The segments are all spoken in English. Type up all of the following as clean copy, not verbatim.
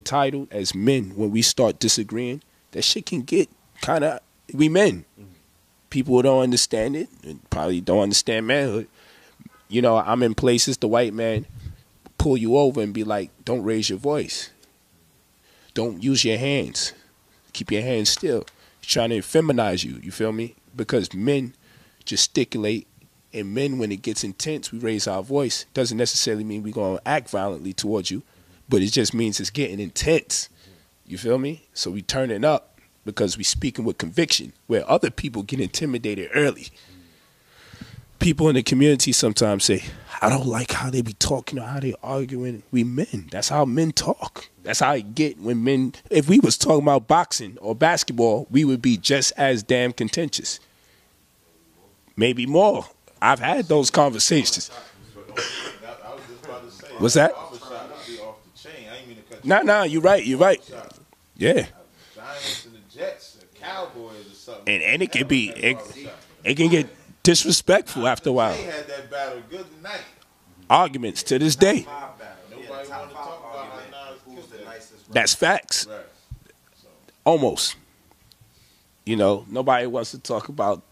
entitled as men when we start disagreeing, that shit can get kind of, we men. People who don't understand it and probably don't understand manhood. You know, I'm in places, the white man pull you over and be like, don't raise your voice. Don't use your hands. Keep your hands still. He's trying to feminize you, you feel me? Because men gesticulate, and men, when it gets intense, we raise our voice. Doesn't necessarily mean we're going to act violently towards you, but it just means it's getting intense. You feel me? So we turn it up because we speaking with conviction, where other people get intimidated early. People in the community sometimes say, I don't like how they be talking or how they arguing. We men. That's how men talk. That's how it get when men, if we was talking about boxing or basketball, we would be just as damn contentious. Maybe more. I've had those conversations. What's that? Nah, you're right. Yeah. And it can be, it can get disrespectful after a while. Arguments to this day. That's facts. Almost. You know, nobody wants to talk about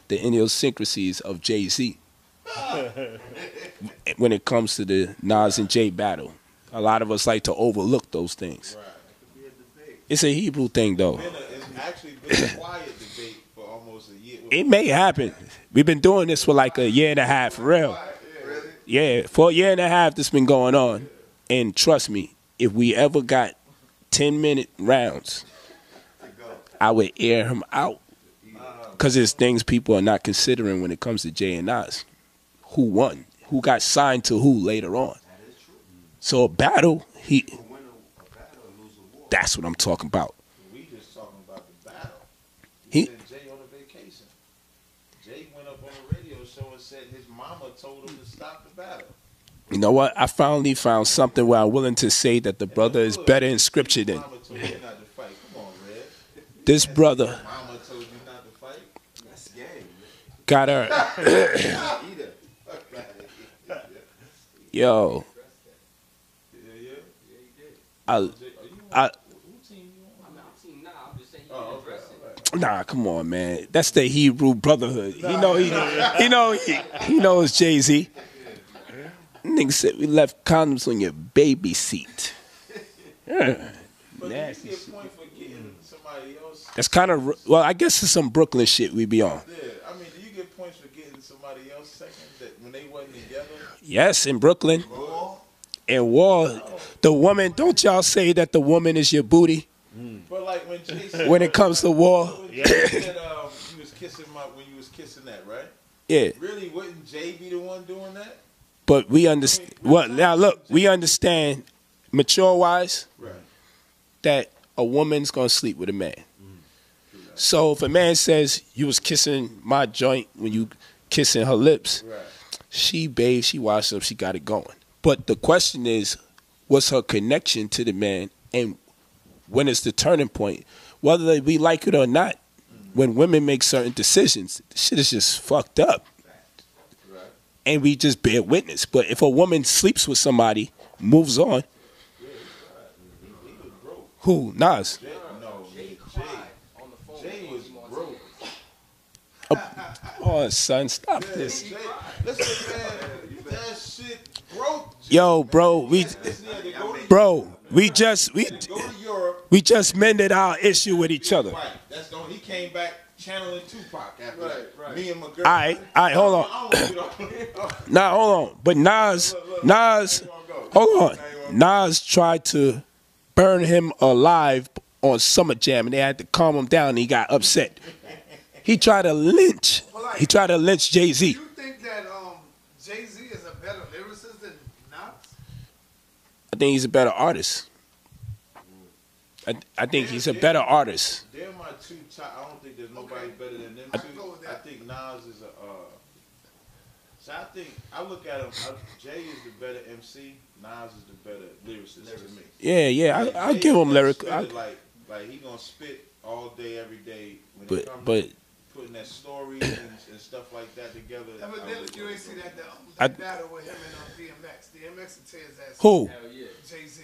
the idiosyncrasies of Jay-Z when it comes to the Nas and Jay battle. A lot of us like to overlook those things. It's a Hebrew thing, though. It's actually been a quiet debate for almost a year. It may happen. We've been doing this for like a year and a half, for real. Yeah, for a year and a half this been going on. And trust me, if we ever got 10-minute rounds, I would air him out. Because there's things people are not considering when it comes to Jay and Nas. Who won? Who got signed to who later on? So a battle, that's what I'm talking about. We just talking about the battle. He sent Jay on a vacation. Jay went up on the radio show and said his mama told him to stop the battle. You know what? I finally found something where I'm willing to say that the brother is better in scripture than. This brother Mama told you not to fight. That's gay. got her. Yo. Nah, come on, man. That's the Hebrew brotherhood. He knows Jay-Z. Nigga said we left condoms on your baby seat. Yeah. Nasty shit. That's kind of, well, I guess it's some Brooklyn shit we be on. Yeah, I mean, do you get points for getting somebody else second that when they wasn't together? Yes, in Brooklyn. In War, the woman, don't y'all say that the woman is your booty? But like when Jay said, when it comes to war. When you was kissing when you was kissing that, right? Yeah. Really, wouldn't Jay be the one doing that? But we understand. Well, now look, we understand, mature-wise, right, that a woman's gonna sleep with a man. So if a man says you was kissing my joint when you kissing her lips, right, she bathed, she washed up, she got it going. But the question is, what's her connection to the man, and when is the turning point? Whether we like it or not, when women make certain decisions, shit is just fucked up. Right. And we just bear witness. But if a woman sleeps with somebody, moves on, who? Nas? Jay was broke. Oh, son, stop this. Jay, listen, man, that shit broke. Yo, bro, we just mended our issue with each other. Right. That's the he came back channeling Tupac after that. Me and my girl. All right, hold on. Nah, hold on. But Nas, hold on. Nas tried to burn him alive on Summer Jam, and they had to calm him down, and he got upset. He tried to lynch. He tried to lynch Jay-Z. Do you think that Jay-Z is a better lyricist than Nas? I think he's a better artist. I think he's a better artist. They're my two top. I don't think there's nobody better than them two. I think Nas is a. So I think I look at him. Jay is the better MC. Nas is the better lyricist to me. Yeah. I'll give him lyrical. Like he gonna spit all day, every day. When but putting that story and stuff like that together. Evidently, you ain't see that battle with him and DMX. DMX and Tez ass. Who? Jay-Z.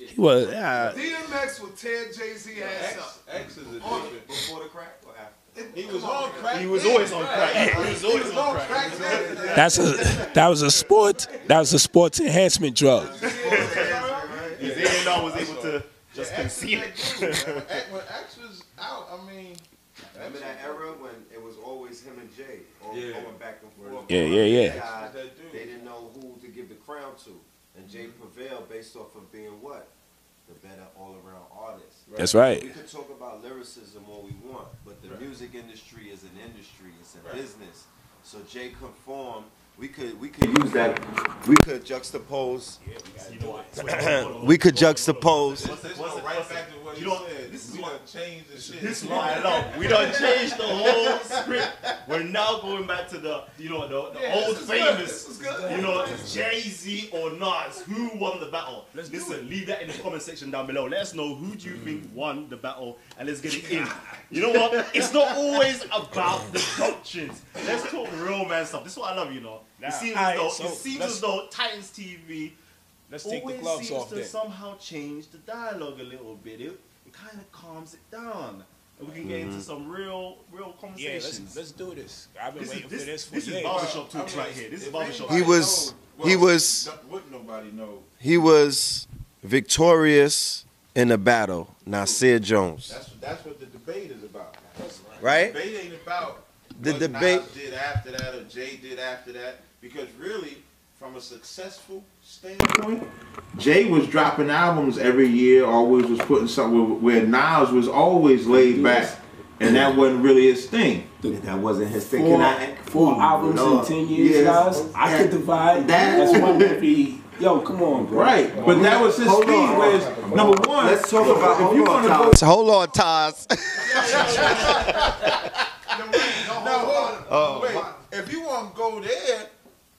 He was. DMX would tear Jay-Z ass up. X is a different. Before the crack or after? He was on crack. He was always on crack. He was always on crack. That was a sport. That was a sports enhancement drug. His A&R was able to just conceal it. When X was out, I mean. Remember that era when it was always him and Jay going back and forth? Yeah. They didn't know who to give the crown to. And Jay prevailed based off of being what? The better all-around artist. That's right. We could talk about lyricism all we want, but the music industry is an industry. It's a business. So Jay conformed. We could use that. We could juxtapose. We could juxtapose. Let's go right back to what you said. We done changed the shit. This is why I know. We done changed the whole script. We're now going back to the old famous, Jay-Z or Nas. Who won the battle? Listen, leave that in the comment section down below. Let us know who do you think won the battle, and let's get it in. You know what? It's not always about the doctrines. Let's talk real man stuff. This is what I love, It seems as though Titans TV Let's take the always gloves seems off to then. somehow change the dialogue a little bit. It kind of calms it down, and we can get into some real Yeah, conversations. let's do this. I've been waiting for this for This is years. barbershop talks right here. This is barbershop. He was Wouldn't nobody know? he was victorious in the battle. Nasir Jones. That's what the debate is about. Right? The debate ain't about The what debate- Nas did after that or Jay did after that, because really, from a successful standpoint, Jay was dropping albums every year, always was putting something where Nas was always laid back, and that wasn't really his thing. That wasn't his thing. Four albums in 10 years, guys. I could divide. That's one every. Yo, come on, bro. Right, but that was his speed. Whereas number one, Let's talk about. if you want to go, Hold on, Taz. wait, if you want to go there,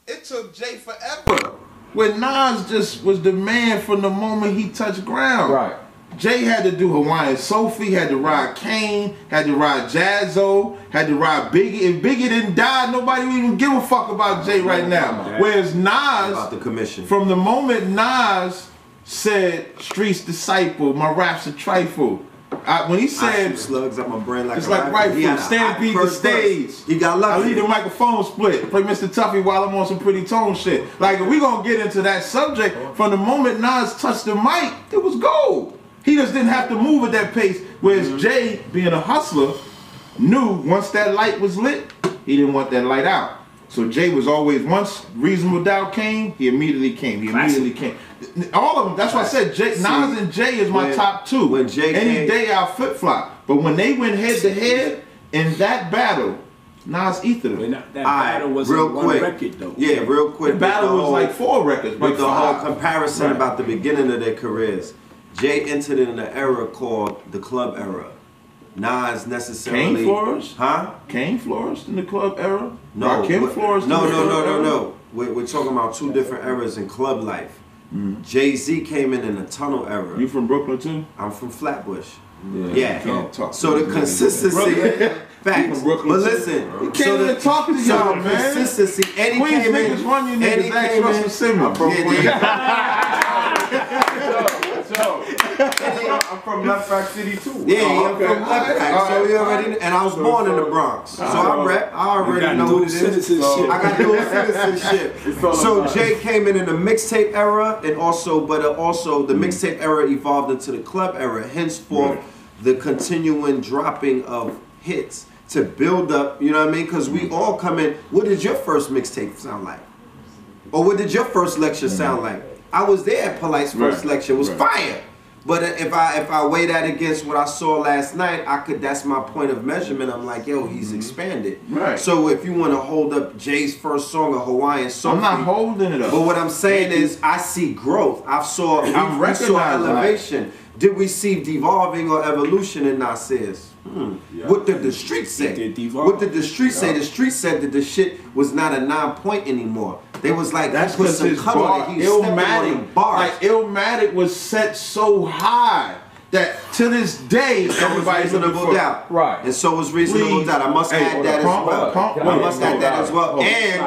it took Jay forever. When Nas just was the man from the moment he touched ground. Right. Jay had to do Hawaiian Sophie, had to ride Kane, had to ride Jazzo, had to ride Biggie. If Biggie didn't die, nobody would even give a fuck about Jay right now. Whereas Nas, About the commission. from the moment Nas said, "Streets disciple, my rap's a trifle," when he I said, shoot slugs up my brain like it's a like rifle. He had rifle, a hot stampede the first verse. stage. He got I lucky. leave the microphone split. Play Mr. Tuffy while I'm on some pretty tone shit. Like, if we gonna get into that subject, from the moment Nas touched the mic, it was gold. He just didn't have to move at that pace. Whereas Jay, being a hustler, knew once that light was lit, he didn't want that light out. So Jay was always, once Reasonable Doubt came, he immediately came. All of them. That's why I said Nas and Jay is my top two. When Jay Any came- day I'll flip flop. But when they went head to head in that battle, Nas ethered him. That battle was real one quick. record, though. Yeah, real quick. The battle was like 4 records, With but the whole 5. comparison about the beginning of their careers, Jay entered in an era called the club era. Nas necessarily. Kane flourished? Huh? Kane flourished in the club era? No. Rakim flourished in the club era? No. We're talking about two different eras in club life. Jay-Z came in a tunnel era. You from Brooklyn too? I'm from Flatbush. Yeah. Can't talk So to the me. consistency, facts. from Brooklyn But too, listen, You can't even talk to y'all, the man. consistency. And he Queens came niggas in. run you and niggas. he Ask came Russell in. Simmons. I'm from Left Back City too. Yeah, Oh, I'm okay. from Left Back, so you already. And I was born in the Bronx, so I rep. I already know what it is. Citizenship. I got dual citizenship. So Jay came in the mixtape era, and also the mixtape era evolved into the club era. Henceforth, the continuing dropping of hits to build up. You know what I mean? Because we all come in. What did your first mixtape sound like? Or what did your first lecture sound like? I was there at Polight's first lecture. It was fire. But if I weigh that against what I saw last night, that's my point of measurement. I'm like, yo, he's expanded. Right. So if you want to hold up Jay's first song of Hawaiian Sophie, I'm not holding it up. but what I'm saying is I see growth. We saw elevation. Did we see devolving or evolution in Nasir's? What did the streets say? What did the streets say? The streets said that the shit was not a 9 point anymore. They was like, That's put because some his color. bar, He stepping on the Illmatic, bars. like Illmatic was set so high that to this day everybody's looking Reasonable for. Doubt. Right. And so was Reasonable Please. Doubt. I must Hey, add that as pump, well. pump, I must add that as well.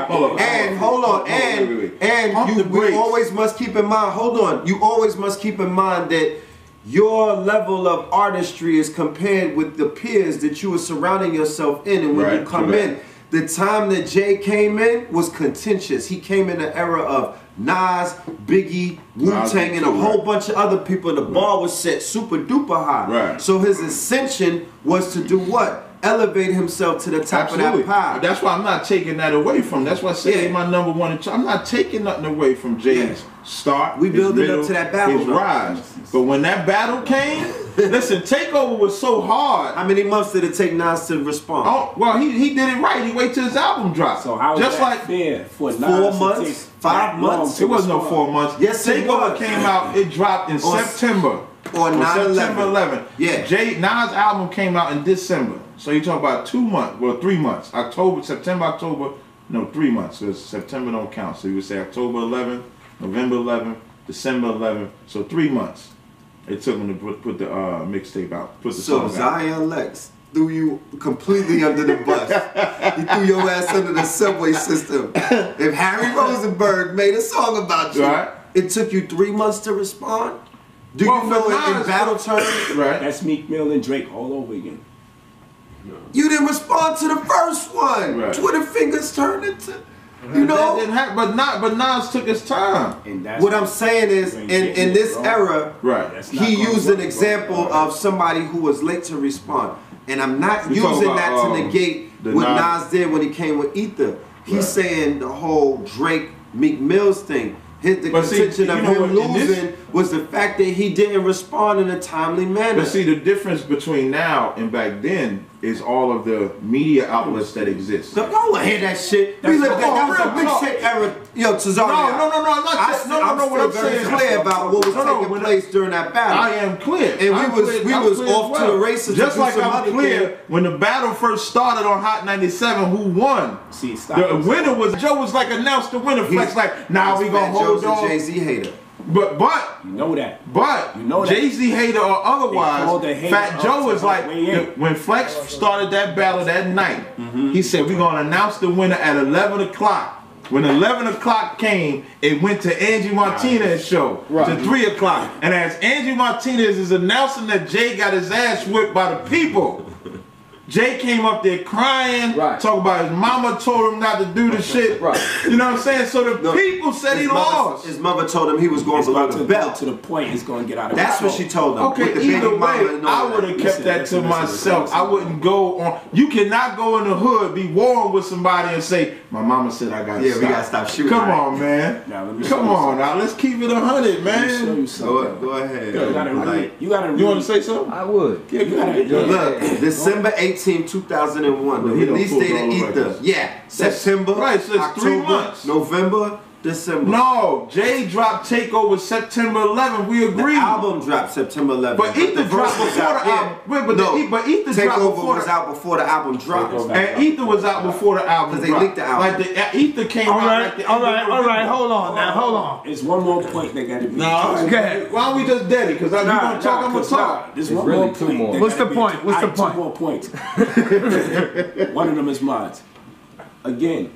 hold on. And hold on, Wait. and Pump you the we brakes. always must keep in mind, hold on, you always must keep in mind that your level of artistry is compared with the peers that you are surrounding yourself in. And when Right, you come correct. in, the time that Jay came in was contentious. He came in the era of Nas, Biggie, Wu-Tang, and a whole bunch of other people. The bar was set super duper high. Right. So his ascension was to do what? Elevate himself to the top of that pie. That's why I'm not taking that away from. That's why I say Yeah. my number one. I'm not taking nothing away from Jay's start. We his building up middle, to that battle, his though. rise. But when that battle came, listen, Takeover was so hard. How many months did it take Nas to respond? Oh, well, he did it right. He waited till his album dropped. So how is just that like fair for 4 Nas to months? take 5 that long months? to it wasn't no respond? 4 months. Yes, it Takeover was. came out. It dropped in On September. on On 9/11. September 11th. Yeah. Nas album came out in December. So you talk about 2 months, well 3 months. September, October, no 3 months because September don't count. So you would say October 11th, November 11th, December 11th. So 3 months. It took him to put the mixtape out. Put the So song out. Zion Lex threw you completely under the bus. He threw your ass under the subway system. If Harry Rosenberg made a song about you, Right. it took you 3 months to respond? Do Well, you know for in Nas- battle terms, Right. That's Meek Mill and Drake all over again. you didn't respond to the first one. Right. Twitter fingers turned into, That you know? didn't happen, but Nas took his time. And that's What I'm saying is, You ain't in getting this it, bro. era, Right. That's not he gonna used work, an bro. example of somebody who was late to respond. And I'm not You talking using that about, to negate the what Nas- Nas did when he came with Ether. He's Right. saying the whole Drake Meek Mills thing. The But see, contention you of know him what, in this- losing was the fact that he didn't respond in a timely manner. But see, the difference between now and back then is all of the media outlets that exist. So, I don't want to hear that shit. That's We lived that, that was a real talk. mixtape era. Yo, Tazaryach. No, I'm not. I'm What I'm still very saying. clear about what was No, taking when place during that battle. I am clear. And I'm we clear was as off to the races to Just do like some I'm other clear thing. when the battle first started on Hot 97, who won? See, stop. The winner was Joe. Was like announced the winner. Flex like, now we gonna hold Joe's a on. Jay-Z hater. But You know that. But You know that. Jay-Z hater or They called otherwise, the hater Fat up Joe to was like, way in. when Flex started that battle that night, he said, we're going to announce the winner at 11 o'clock. When 11 o'clock came, it went to Angie Martinez's show to 3 o'clock. And as Angie Martinez is announcing that Jay got his ass whipped by the people, Jay came up there crying, Right. talking about his mama told him not to do the shit. Right. You know what I'm saying? So the No, people said he lost. His mother told him he was going It's below about the to go belt. to the point it's going to get out of That's what control. she told him. Okay, with the either baby mama way, and all I would that. have kept that to Listen, myself. listen. I wouldn't go on. You cannot go in the hood, be warring with somebody and say, my mama said I got to Yeah, stop. we gotta stop shooting. Come right? on, man. Now, let me show Come you on something. now. Let's keep it 100, Let me show man. you Go, something. go ahead. You gotta read. You gotta read. You want to say something? I would. Yeah, go ahead. Yeah. Look, December 18, 2001, the Well, he don't release pull date all of the Ether. records. Yeah, September, right, so it's October, 3 months. November, December. No, Jay dropped Takeover September 11th. We The agreed. album dropped September 11th. But Ether the dropped verse was before out, the album. Wait, but no, Ether dropped Takeover before was the out before the album dropped. Takeover. And Ether was out before the album. 'Cause they dropped. leaked the album. Like the Ether came All out. right, like the all end of right, all November. right. Hold on now, hold on. There's one more point that got to be. No, Okay. why don't we just dead it? Because I'm gonna talk, I'm gonna talk. There's It's one really more two point. more. that What's gotta the be- point? What's the Alright, point? 2 more points. One of them is mine. Again,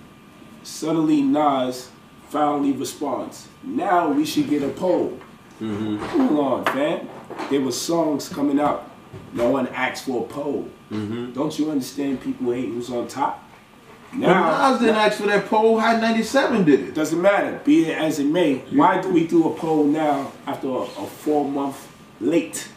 suddenly Nas finally responds. Now we should get a poll. Hold on, fam. There were songs coming out. No one asked for a poll. Don't you understand people hate who's on top? Now, But Nas didn't ask for that poll. High 97 did it. doesn't matter. Be it as it may. Why do we do a poll now after a 4-month late?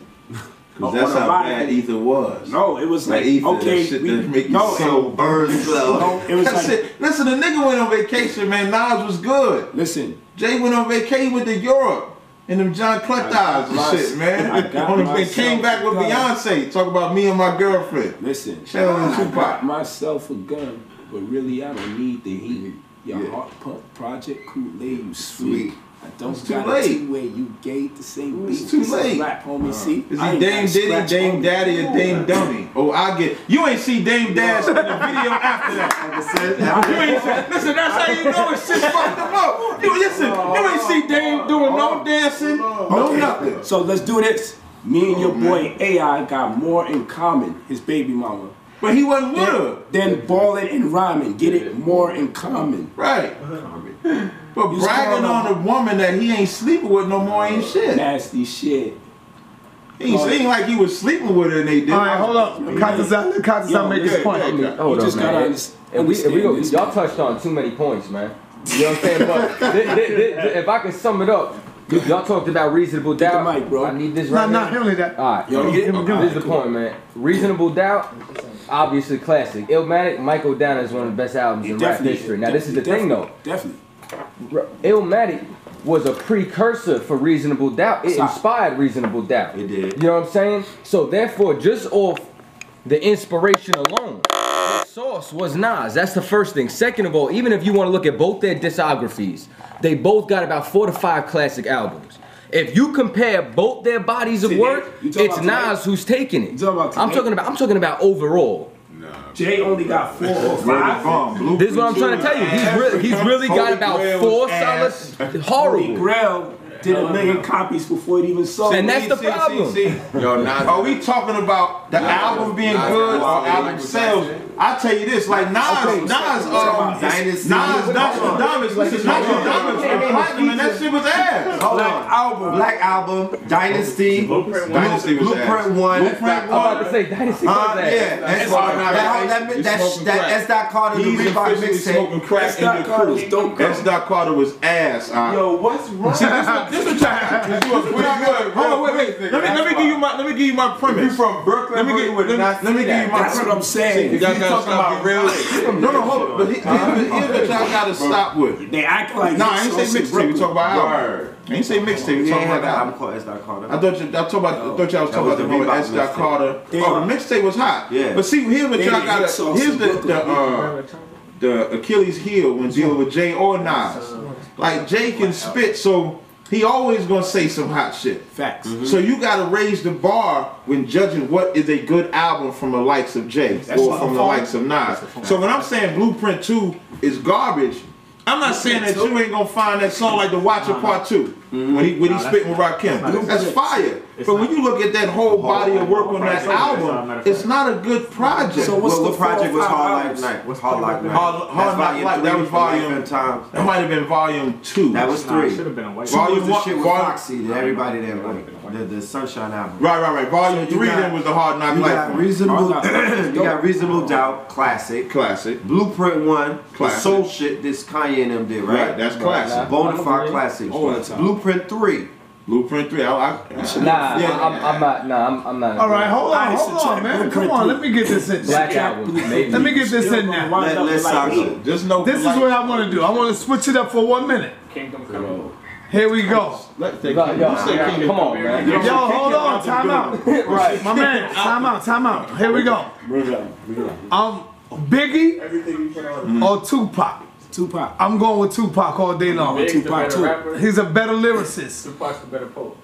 Because that's On a how lot bad of- Ether was. No, it was like, Ether, okay, that shit we, that make you no, so Birds flow. no, it was That's like, it. Listen, the nigga went on vacation, man. Nas was good. listen, Jay went on vacation, went to Europe. And them John Cluck eyes and shit, I man. got On the, myself came back with a gun. Beyonce. Talk about me and my girlfriend. listen. Shout out to I Tupac. got myself a gun, but really I don't need the heat. Your heart pump project Kool-Aid, you sweet. I don't It's too got late. a two-way, you gave the same beat. It's too This is late. Rap, homie, see? Is I he ain't Dame got Diddy, scratch Dame on Daddy, me. or Dame Dummy? Oh, I get. You ain't see Dame Dash in the video after that. Like I said, You ain't see, listen, that's how you know it's shit fucked him up. You listen, you ain't see Dame doing no dancing, no nothing. So let's do this. Me and your boy AI got more in common, his baby mama. But he wasn't with her. Then balling and rhyming, get it more in common. Right. But bragging on a woman that he ain't sleeping with no more ain't shit. Nasty shit. He ain't saying like he was sleeping with her and they did. All right, hold up. Kazazan make his point. Hold on, man. Y'all touched on too many points, man. You know what I'm saying? But if I can sum it up, y'all talked about reasonable doubt. Mic, bro. I need this right Nah, he only that. All right, this is the point, man. Reasonable doubt, obviously classic. Illmatic, Michael Downer is one of the best albums in rap history. Now, this is the thing, though. Definitely. Illmatic was a precursor for Reasonable Doubt. It inspired Reasonable Doubt. It did. You know what I'm saying? So therefore, just off the inspiration alone, the source was Nas. That's the first thing. Second of all, even if you want to look at both their discographies, they both got about 4 to 5 classic albums. If you compare both their bodies of work, it's Nas who's taking it. I'm talking about overall. Jay only got 4 or 5. This is what I'm trying to tell you. He's really got about 4 solid, horrible. Grail did 1 million copies before it even sold. And that's the problem. Yo, are we talking about the album being good or album sales? I tell you this, like Nas, Nostradamus, listen, Nostradamus from Platinum, and that shit was ass. Black Album, Dynasty, Blueprint 1. I'm about to say Dynasty was ass. That S. Dot Carter, the Reebok mixtape. Smoking crack in your crew. S. Dot Carter was ass. Yo, what's wrong? See, this is hold on, wait. Let me give you my premise. You from Brooklyn? Let me give you my premise. That's what I'm saying. You talking about real. No, hold on. But here's what y'all gotta stop with. They act like I ain't say mixtape. We talk about album. I ain't say mixtape. We talk about an album. album called S. Dot Carter. I thought y'all was talking about the whole S. Dot Carter. Oh, the mixtape was hot. Yeah. But see, here's what y'all gotta. Here's the Achilles heel when dealing with Jay or Nas. Like Jay can spit, so he always gonna say some hot shit. Facts. So you gotta raise the bar when judging what is a good album from the likes of Jay or from the likes of Nas. So when I'm saying Blueprint 2 is garbage, I'm not saying that you ain't gonna find that song like The Watcher Part 2 when he spitting with Rakim. That's fire. But when you look at that whole body of work on that album, it's not a good project. So what's the project was Hard Like Night? What's Hard Like Night? Hard Knock Life. That was volume. That might have been volume 2. That was 3. Volume 1 shit with Foxy that everybody didn't like. The Sunshine album. Right. Volume 3 then was the Hard Knock Life. You got Reasonable Doubt, classic. Blueprint 1, classic. Soul Shit. This Kanye and them did, right? That's classic. Bonafide classics. Blueprint 3. I'm not. All right, hold on, man. Come on, let me get this in. Black Album, maybe. Let me get this in now. Let's This is what I want to do. I want to switch it up for 1 minute. Kingdom Come. Here we go. Come on, man. Yo, hold on, time out. Right, my man, time out. Here we go. Biggie or Tupac? Tupac. I'm going with Tupac all day long. Tupac too. He's a better lyricist. Tupac's the better poet.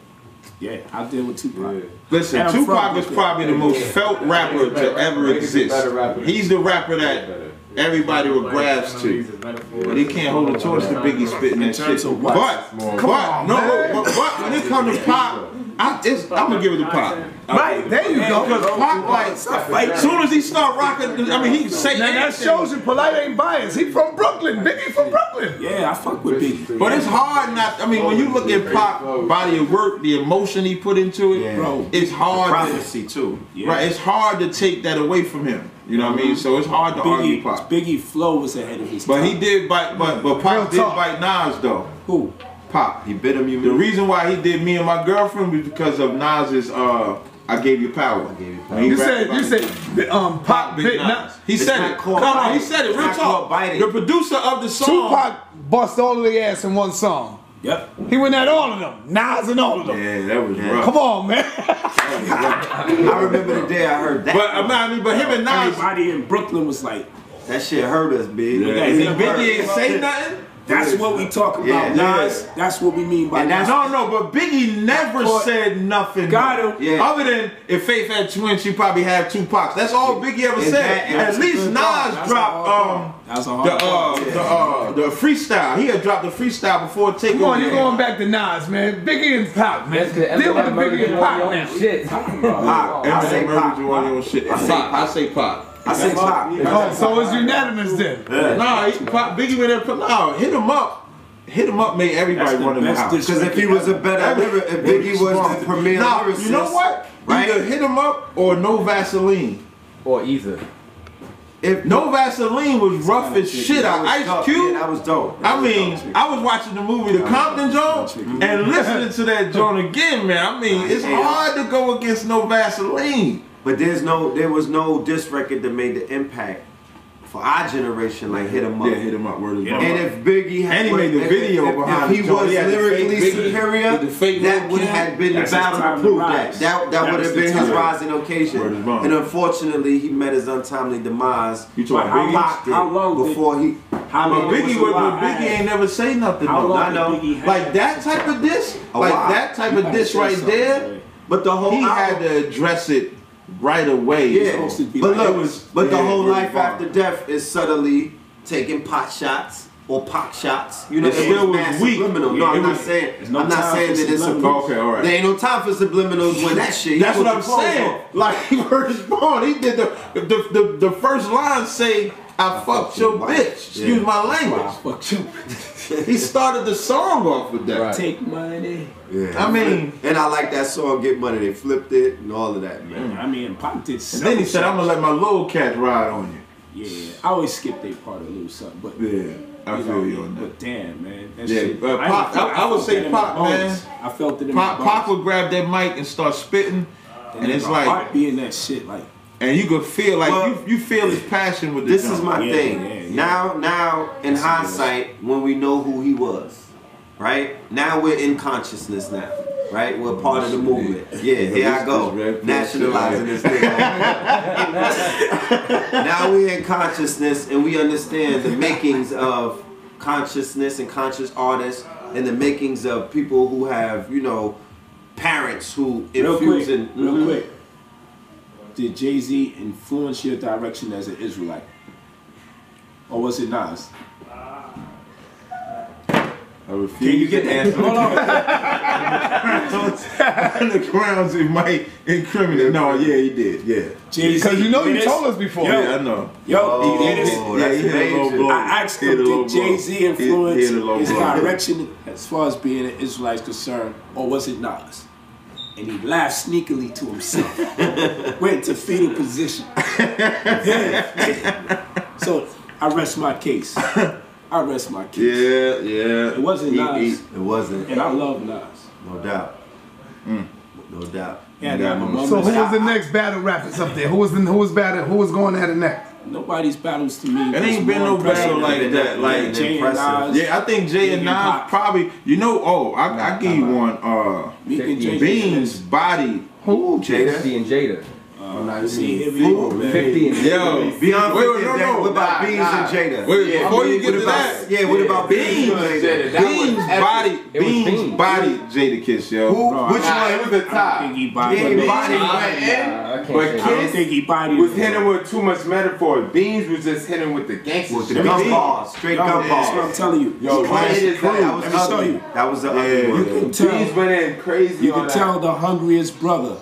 Yeah, I deal with Tupac. Yeah. Listen, Tupac is probably the most felt rapper to ever exist. He's the rapper that everybody would grasp to. But he can't hold a torch to Biggie spitting that shit. But when it comes to Pop, I'm gonna give it to Pop. Right, there you go. Because Pop, like, as soon as he start rocking, I mean, he say now that shows you Polight ain't biased. He from Brooklyn. Biggie from Brooklyn. Yeah, I fuck with Biggie. But it's hard not. I mean, when you look at Pop body of work, the emotion he put into it, bro, it's hard. Prophecy too. Right, it's hard to take that away from him. You know what I mean? So it's hard to argue Pop. Biggie flow was ahead of his time. But he did bite. But Pop did bite Nas though. Who? Pop. He bit him. The reason why he did Me and My Girlfriend was because of Nas's I Gave You Power. You said Pop bit Nas. He said it. Come on, he said it. Real talk. The producer of the song. Tupac bust all of their ass in one song. Yep. He went at all of them. Nas and all of them. Yeah, that was rough. Come on, man. I remember the day I heard that. But him and Nas. Everybody in Brooklyn was like, that shit hurt us, big. Yeah. And Biggie ain't say nothing. That's what we talk about, Yeah. Nas. That's what we mean by And that. No, but Biggie never said nothing. Got him. Yeah. Other than if Faith had twins, she probably have two Pacs. That's all Biggie ever And said. and At that's a least good Nas thought. That's dropped a hard That's a hard the freestyle. He had dropped the freestyle before Takeover. Come on, you're going back to Nas, man. Biggie and Pac, man. Deal with the Biggie and Pac now. Shit. I say Pac. I say Pac. I say Pac. Oh, so it's unanimous then. Nah, Biggie went there. No, hit him up. Hit him up made everybody run in the house. Because if he was a better lyric, if Biggie was the premier lyricist, you know what? right? Either hit him up or no Vaseline. Or either. If No Vaseline was rough as shit. Ice Cube. Yeah, that was dope. I mean, I was watching the movie The Compton Jones and listening to that joint again, man. I mean, it's hard to go against no Vaseline. But there was no diss record that made the impact for our generation like Hit 'Em Up. Yeah, hit him up. Word is bond. And if Biggie had, And he made the video behind if he the joint. was He had the lyrically fake Biggie, superior, with the fake that little would kid. have been the That's his battle to time to prove rise. that. That would was have the been his time. rising Word is occasion. bond. And unfortunately, he met his untimely demise. You talking But about Biggie? how long before he? How But long Biggie, was alive? Biggie ain't never say nothing. How though. long I know. did Biggie have Like that type of diss, like while. that type of diss right there. But the whole He had album, to address it right away. yeah. supposed to be But like- look, but the yeah, whole Word is life bond. after death is subtly taking pot shots or pop shots. You know, It still was mad weak. subliminal. Yeah, No, it I'm not was- saying. no I'm not time saying for that it's a. subliminals. Okay, all right. There ain't no time for subliminals when that shit. That's he what put I'm the clothes saying. on. Like Word is bond. He did the first line say, "I fucked your wife." bitch." Excuse Yeah. my language. Fuck you. He started the song off with that. Right. Take money. Yeah. I mean, And I like that song, Get Money. They flipped it and all of that, man. I mean, Pop did. and then he said, "I'm gonna let my little cat ride on you." Yeah, I always skip their part a little something, but Yeah, I you feel know, you on that. But damn, man, that Yeah, shit. Pop- I would felt say that in my Pop, man. bones. I felt it in Pop, my Pop bones. would grab that mic and start spitting, and it's my like, heart being that shit, like and you could feel like Well, you feel his passion with This the is jump. my Yeah, thing. yeah. Now, in hindsight, when we know who he was, right? Now we're in consciousness now, right? We're part of the movement. Yeah, here I go, This red nationalizing this thing. Now we're in consciousness and we understand the makings of consciousness and conscious artists and the makings of people who have, you know, parents who real infuse quick, in. real quick. Did Jay-Z influence your direction as an Israelite, or was it Nas? I refuse. Can you get to that? answer Hold on. on the grounds it might incriminate. No, yeah, he did. Yeah, Jay-Z. Because you know you This- told us before. yeah, I know. Yo, Oh, he did this. that's he hit a low major. blow. I asked He hit him, a low did blow. Jay-Z He influence hit a low his blow. direction as far as being an Israelite concerned, or was it Nas? And he laughed sneakily to himself. Went to fetal position. So I rest my case. I rest my case. Yeah. It wasn't Nas, It wasn't, and I love Nas. no doubt. No doubt. Yeah, got my no- mom So who was- was the next battle rappers up there? Who was going at it next? Nobody's battles to me. It ain't been no battle like that. Like, Jay and Nas. yeah, I think Jay and Biggie Nas Pop. probably. You know, I give you one. Meek and Jay Beans body. Who? Jada? 50 and Jada. See, here we go, man. 50 and Yo, Beyond Wait, 50 no, and no. What about Nah, Beans nah. and Jada? Wait, before you get What to about, that, yeah, what about Beans and Jada? Beans body, It was Beans Beans. body, Jada Kiss, yo. Who? Bro, Which Nah, one? it was a I tie. don't think he Yeah, bodied he him. bodied Beans right. went in, I can't but say I don't Kiss think he bodied was him. hitting with too much metaphor. Beans was just hitting with the gangster With the shit. gun bars, straight gun That's what I'm bars. telling you. Yo, That it is that was Let me show ugly. you. That was the Yeah. ugly You one. can tell. Beans went in crazy You on can that. tell the hungriest brother.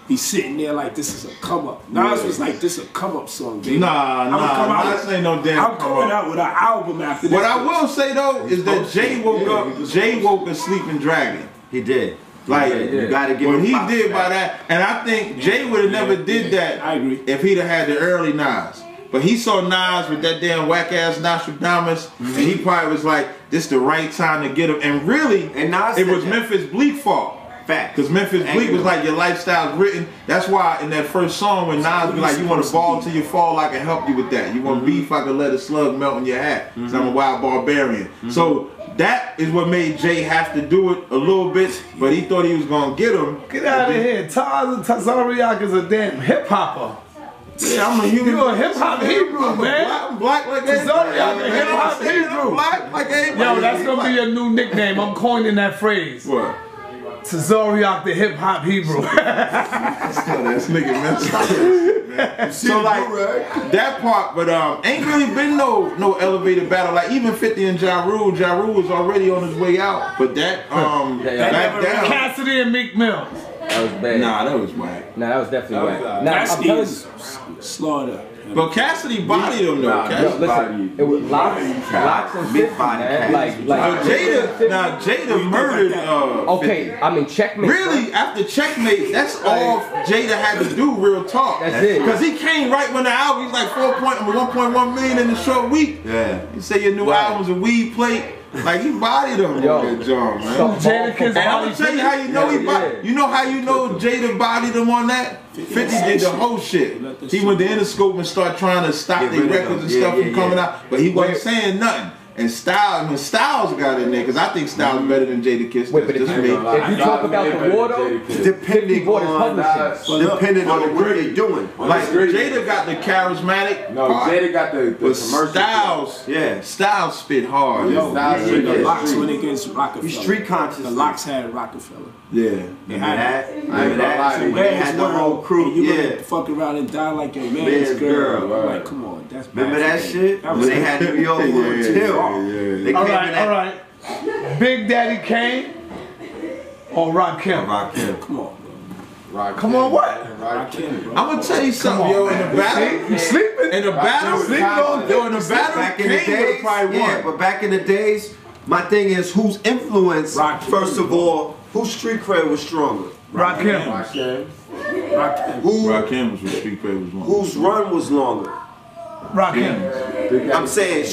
He's sitting there like this is a come up. Nas was like this is a come up song, baby. Nah, I'm come out- Nas ain't no damn. I'm coming out with an album after this. What I will say though is that Jay woke up. Jay woke a sleeping dragon. He did. Like, you gotta give What him he props did for by that, and I think Jay would have never did that. I agree. If he'd have had the early Nas. But he saw Nas with that damn whack ass Nostradamus, and he probably was like, "This the right time to get him." And really, And Nas it said was that. Memphis Bleak fault. Fact. Because Memphis Bleak was like, your lifestyle's written. That's why in that first song when Nas be like, you want to ball till you fall, I can help you with that. You want beef, I can let a slug melt in your hat. Because I'm a wild barbarian. So that is what made Jay have to do it a little bit, but he thought he was going to get him. Get out of here. Tazaryach is a damn hip hopper. Yeah, I'm a human. You a hip hop Hebrew, man. I'm black like that. Tazaryach, the hip hop Hebrew. Black like everybody. Yo, that's gonna be a new nickname. I'm coining that phrase. What? Tazaryach, the hip hop Hebrew. This nigga messed up. So like that part, but ain't really been no elevated battle. Like even 50 and Ja Rule was already on his way out. But that back down. Cassidy and Meek Mill. That was bad. Nah, that was whack. Nah, that was definitely whack. Nah, I'm Cassidy telling is slaughter. But Cassidy bodied him though. yo, listen, it was locks and 50, man. Like Jada murdered. okay, I mean, checkmate. Really, after checkmate, that's all Jada had to do. Real talk. That's it. Because he came right when the album. He's like 1.1 million in a short week. Yeah. You say your new album's a weed plate. Like he bodied him on that joint, man. So, And I'm gonna tell you how you know he bodied. You know how you know Jada bodied him on that? 50 did the whole shit. He went to Interscope and started trying to stop their records and stuff from coming out, but he wasn't saying nothing. And Styles got in there, because I think Styles is better than Jada Kiss. wait, but if you talk about the war though, Depending on what they're doing. Like Jada got the charismatic part, Jada got the but commercial. Styles spit hard. Yo, the yeah. Locks went against Rockefeller. He's street conscious. The Locks had Rockefeller. Yeah. They had Remember that? So They had the whole crew. and you Yeah. gonna fuck around and die like your man's Man's girl. girl, Like, come on, that's bad. Remember that shit? That When was they had New York on tilt. They came All in right, that. all right. Big Daddy Kane or Rakim? Rakim. Come on, bro. Come on, what? Rakim, bro. I'm gonna tell you something, yo. In the battle, You sleeping? in the battle, Sleeping on yo, in the battle, Back in the Kane would've days, probably won. yeah, but back in the days, my thing is whose influence, Rakim. first of all, whose street cred was stronger? Rakim. Rakim. Rakim was with Street Cred was one. Whose run was longer? Rakim. I'm saying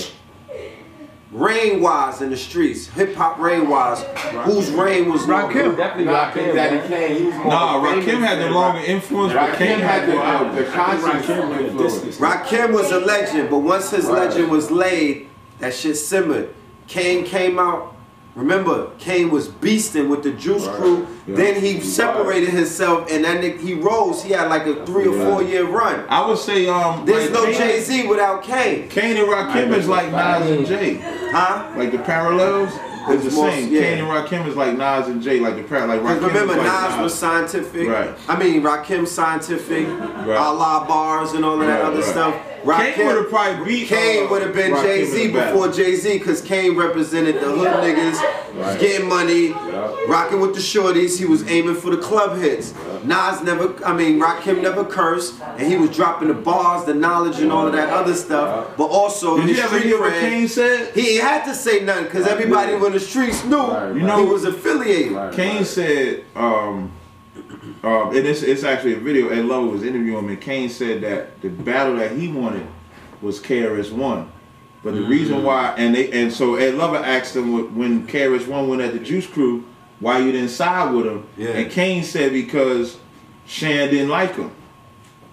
reign-wise in the streets, hip-hop reign-wise, whose reign was longer? Rakim. definitely Rakim. Daddy Kane, he was more Nah, famous Rakim had the than longer influence, but Rakim Kane had the the conscious Rakim went influence. distance. Rakim was a legend, but once his legend was laid, that shit simmered. Kane came out. Remember, Kane was beasting with the Juice Crew. Yeah. Then he separated himself, and then he rose. He had like a 3 or 4 year run. I would say There's like no Kane- Jay-Z without Kane. Kane and Rakim is like Nas and Jay. Huh? Like the parallels is the More- same. yeah. Kane and Rakim is like Nas and Jay, like the parallel. Like Rakim Remember, is like Nas was scientific. Right. I mean, Rakim scientific, Allah bars and all of that Right, other right. stuff. Kane would have probably beat. Kane would have been Rakim Jay-Z in the battle. before Jay-Z, because Kane represented the hood niggas, was getting money, rocking with the shorties. He was aiming for the club hits. Rakim never cursed, and he was dropping the bars, the knowledge, and all of that other stuff. But also, Did his you ever street hear what cred, Kane said? he ain't had to say nothing, because everybody in the streets knew You know- he was affiliated. Kane said, and it's actually a video. Ed Lover was interviewing him, and Kane said that the battle that he wanted was KRS-One. But the reason why, and so Ed Lover asked him when KRS-One went at the Juice Crew, why you didn't side with him? Yeah. And Kane said because Shan didn't like him.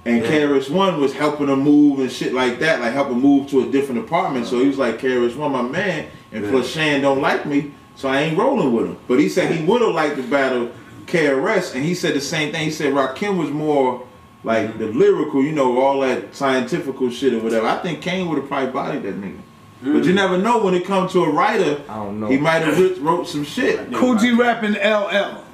And KRS-One was helping him move and shit like that, like helping move to a different apartment. So he was like, KRS-One, my man, and plus Shan don't like me, so I ain't rolling with him. But he said he would have liked to battle KRS, and he said the same thing. He said Rakim was more like the lyrical, you know, all that scientifical shit or whatever. I think Kane would have probably bodied that nigga. But you never know when it comes to a writer, I don't know. he might have wrote some shit. Coogee rapping LL.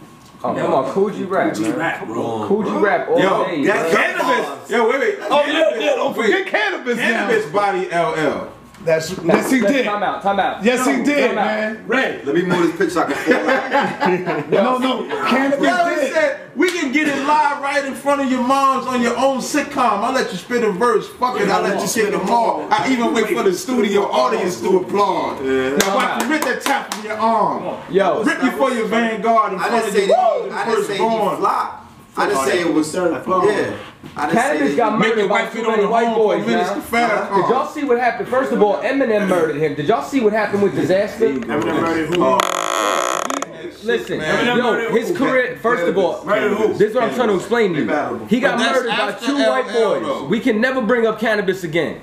Oh, come on, Coogee rap, man. Rap, bro. Coogee rap all Yo, day. that's bro. Cannabis. Yo, wait. Oh, yeah, don't forget Cannabis now. Cannabis body LL. Yes, he Let's did. Time out. Yes, he did, Time out. man. Ray. Let me move this picture so I can fall out. No, Cannabis Yo, he did. said, we can get it live right in front of your moms on your own sitcom. I'll let you spit a verse. Fuck it, I'll let you spit them all. I even wait for the studio audience to applaud. Now, watch you rip that tap from your arm. Yo, Rip you for your Vanguard in I front didn't of say your moms I didn't say he flopped. I didn't say it was. Yeah. I didn't Cannabis say got that. Make murdered your by wife too fit on many the white home boys for Minister now. Farrakhan. Did y'all see what happened? First of all, Eminem murdered him. Did y'all see what happened with Disaster? Eminem murdered who? Listen, Man. yo, his career, first of all, this is what I'm trying to explain to you. He got But that's murdered by after 2 white LL boys. though. We can never bring up Cannabis again.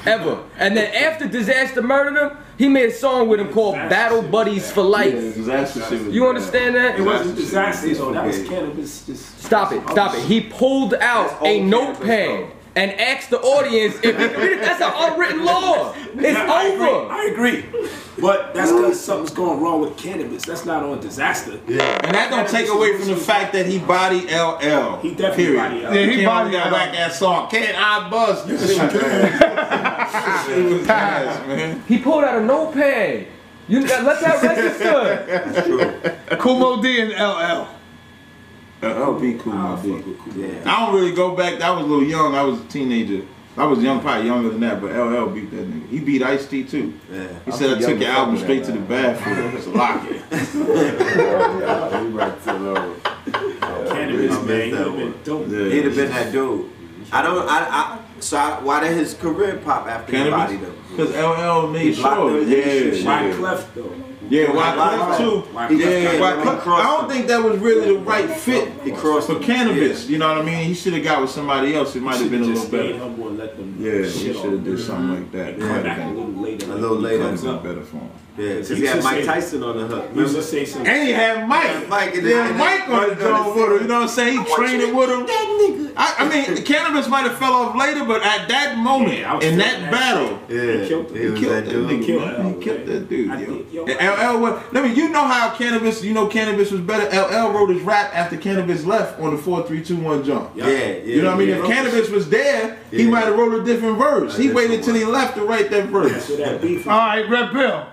Ever. And then after Disaster murdered him, he made a song with him called Battle Buddies for Life. Disaster shit was You understand that? It wasn't disaster, though. That was Cannabis. Just Stop it. He pulled out a notepad and ask the audience if you can read it. That's an unwritten law. It's over. I agree. But that's because something's going wrong with cannabis. That's not on disaster. Yeah. And that don't take away from the fact that he bodied LL. He definitely bodied LL. Yeah, he bodied that whack ass song. Can't I buzz? Man. He pulled out a notepad. You let that register. That's true. Kumo D and LL. LB Kumo D. Yeah. I don't really go back. I was a little young. I was a teenager. I was young, probably younger than that, but LL beat that nigga. He beat Ice-T too. Yeah. He said I took your album straight to the bathroom. It's a lock it. Cannabis, man. He'd have been dope. He'd have been that dude. Why did his career pop after he bodied him? Because LL made sure. Why Clef though? Yeah, Wyclef too. Wyclef. I don't think that was really the right fit for cannabis. You know what I mean? He should have got with somebody else. It might have been a little better. Yeah, he should have did something like that. A little later. Better for him. Yeah, because he had Mike Tyson on the hook. Remember? Say something. And he had Mike. Mike on the drum with him. You know what I'm saying? He training with him. I mean, cannabis might have fell off later, but at that moment, in that battle, he killed that dude. He killed that dude. LL was. You know how cannabis. You know cannabis was better. LL wrote his rap after cannabis left on the 4, 3, 2, 1 jump. Yeah. You know what I mean? If cannabis was there, he might have wrote a different verse. He waited till he left to write that verse. All right, Red Pill.